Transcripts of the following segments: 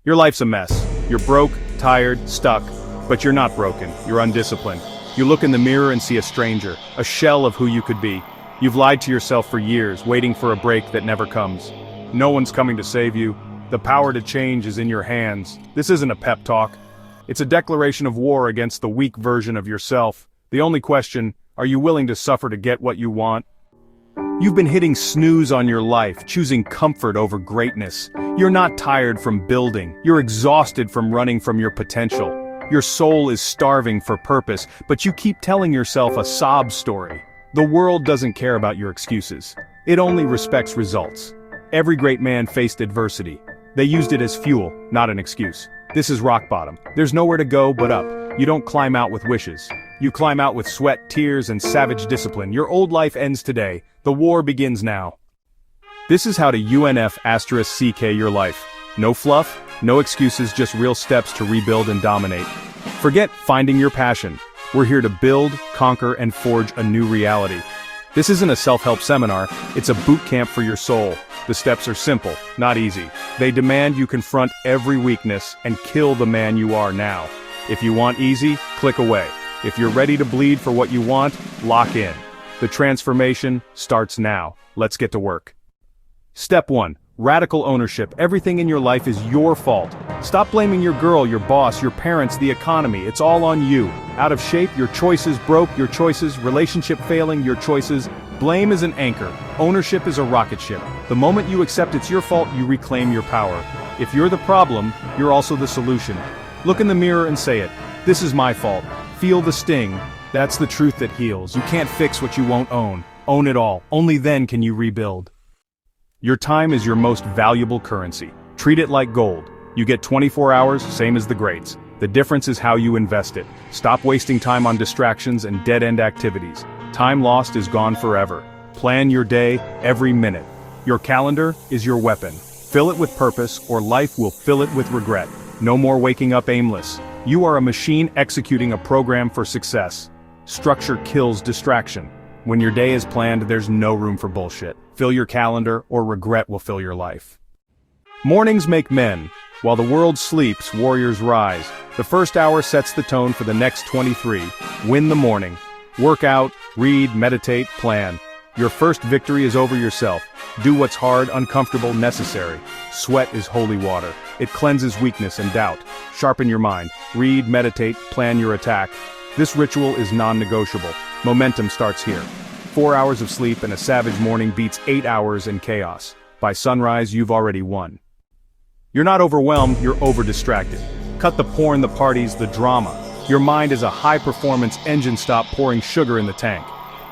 Your life's a mess. You're broke, tired, stuck, but you're not broken. You're undisciplined. You look in the mirror and see a stranger, a shell of who you could be. You've lied to yourself for years, waiting for a break that never comes. No one's coming to save you. The power to change is in your hands. This isn't a pep talk. It's a declaration of war against the weak version of yourself. The only question, are you willing to suffer to get what you want? You've been hitting snooze on your life, choosing comfort over greatness. You're not tired from building. You're exhausted from running from your potential. Your soul is starving for purpose, but you keep telling yourself a sob story. The world doesn't care about your excuses. It only respects results. Every great man faced adversity. They used it as fuel, not an excuse. This is rock bottom. There's nowhere to go but up. You don't climb out with wishes. You climb out with sweat, tears, and savage discipline. Your old life ends today. The war begins now. This is how to UNF *CK your life. No fluff, no excuses, just real steps to rebuild and dominate. Forget finding your passion. We're here to build, conquer, and forge a new reality. This isn't a self-help seminar, it's a boot camp for your soul. The steps are simple, not easy. They demand you confront every weakness and kill the man you are now. If you want easy, click away. If you're ready to bleed for what you want, lock in. The transformation starts now. Let's get to work. Step 1. Radical ownership. Everything in your life is your fault. Stop blaming your girl, your boss, your parents, the economy. It's all on you. Out of shape, your choices, broke, your choices, relationship failing, your choices. Blame is an anchor. Ownership is a rocket ship. The moment you accept it's your fault, you reclaim your power. If you're the problem, you're also the solution. Look in the mirror and say it. This is my fault. Feel the sting. That's the truth that heals. You can't fix what you won't own. Own it all. Only then can you rebuild. Your time is your most valuable currency. Treat it like gold. You get 24 hours, same as the greats. The difference is how you invest it. Stop wasting time on distractions and dead-end activities. Time lost is gone forever. Plan your day, every minute. Your calendar is your weapon. Fill it with purpose, or life will fill it with regret. No more waking up aimless. You are a machine executing a program for success. Structure kills distraction. When your day is planned, there's no room for bullshit. Fill your calendar, or regret will fill your life. Mornings make men. While the world sleeps, warriors rise. The first hour sets the tone for the next 23. Win the morning. Work out, read, meditate, plan. Your first victory is over yourself. Do what's hard, uncomfortable, necessary. Sweat is holy water. It cleanses weakness and doubt. Sharpen your mind. Read, meditate, plan your attack. This ritual is non-negotiable. Momentum starts here. 4 hours of sleep and a savage morning beats 8 hours in chaos. By sunrise, you've already won. You're not overwhelmed, you're over-distracted. Cut the porn, the parties, the drama. Your mind is a high-performance engine stop pouring sugar in the tank.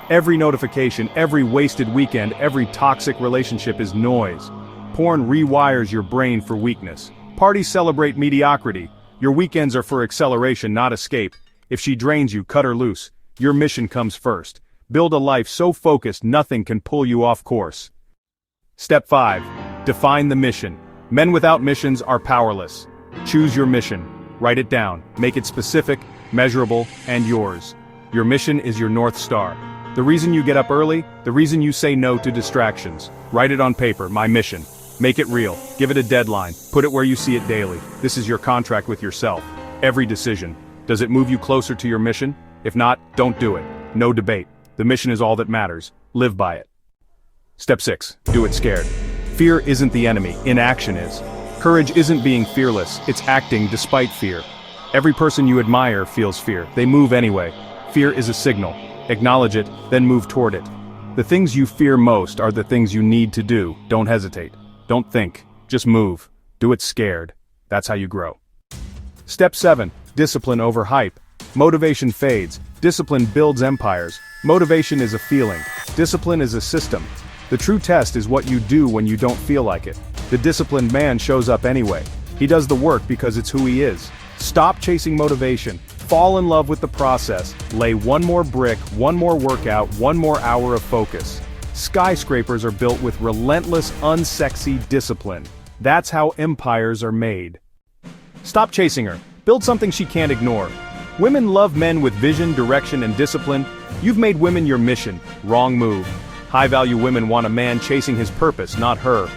Every notification, every wasted weekend, every toxic relationship is noise. Porn rewires your brain for weakness. Parties celebrate mediocrity. Your weekends are for acceleration, not escape. If she drains you, cut her loose. Your mission comes first. Build a life so focused nothing can pull you off course. Step 5. Define the mission. Men without missions are powerless. Choose your mission. Write it down. Make it specific, measurable, and yours. Your mission is your North Star. The reason you get up early, the reason you say no to distractions. Write it on paper, my mission. Make it real. Give it a deadline. Put it where you see it daily. This is your contract with yourself. Every decision. Does it move you closer to your mission? If not, don't do it. No debate. The mission is all that matters. Live by it. Step 6. Do it scared. Fear isn't the enemy. Inaction is. Courage isn't being fearless. It's acting despite fear. Every person you admire feels fear. They move anyway. Fear is a signal. Acknowledge it, then move toward it. The things you fear most are the things you need to do. Don't hesitate. Don't think. Just move. Do it scared. That's how you grow. Step 7. Discipline over hype. Motivation fades. Discipline builds empires. Motivation is a feeling. Discipline is a system. The true test is what you do when you don't feel like it. The disciplined man shows up anyway. He does the work because it's who he is. Stop chasing motivation. Fall in love with the process. Lay one more brick, one more workout, one more hour of focus. Skyscrapers are built with relentless, unsexy discipline. That's how empires are made. Stop chasing her. Build something she can't ignore. Women love men with vision, direction, and discipline. You've made women your mission. Wrong move. High-value women want a man chasing his purpose, not her.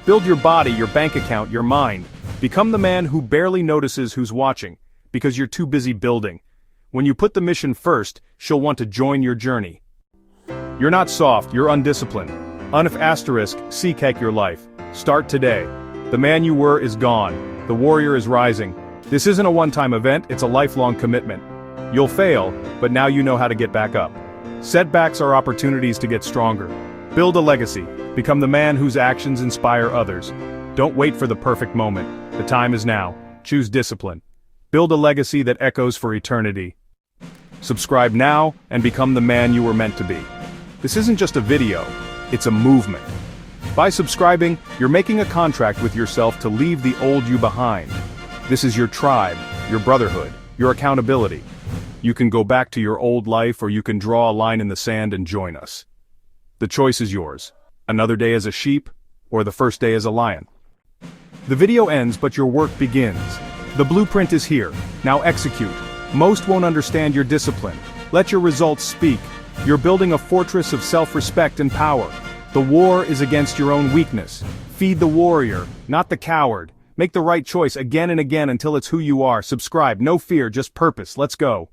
Build your body, your bank account, your mind. Become the man who barely notices who's watching, because you're too busy building. When you put the mission first, she'll want to join your journey. You're not soft, you're undisciplined. UnF asterisk, seek hack your life. Start today. The man you were is gone. The warrior is rising. This isn't a one-time event, it's a lifelong commitment. You'll fail, but now you know how to get back up. Setbacks are opportunities to get stronger. Build a legacy. Become the man whose actions inspire others. Don't wait for the perfect moment. The time is now. Choose discipline. Build a legacy that echoes for eternity. Subscribe now and become the man you were meant to be. This isn't just a video, it's a movement. By subscribing, you're making a contract with yourself to leave the old you behind. This is your tribe, your brotherhood, your accountability. You can go back to your old life or you can draw a line in the sand and join us. The choice is yours. Another day as a sheep, or the first day as a lion. The video ends, but your work begins. The blueprint is here. Now execute. Most won't understand your discipline. Let your results speak. You're building a fortress of self-respect and power. The war is against your own weakness. Feed the warrior, not the coward. Make the right choice again and again until it's who you are. Subscribe, no fear, just purpose. Let's go.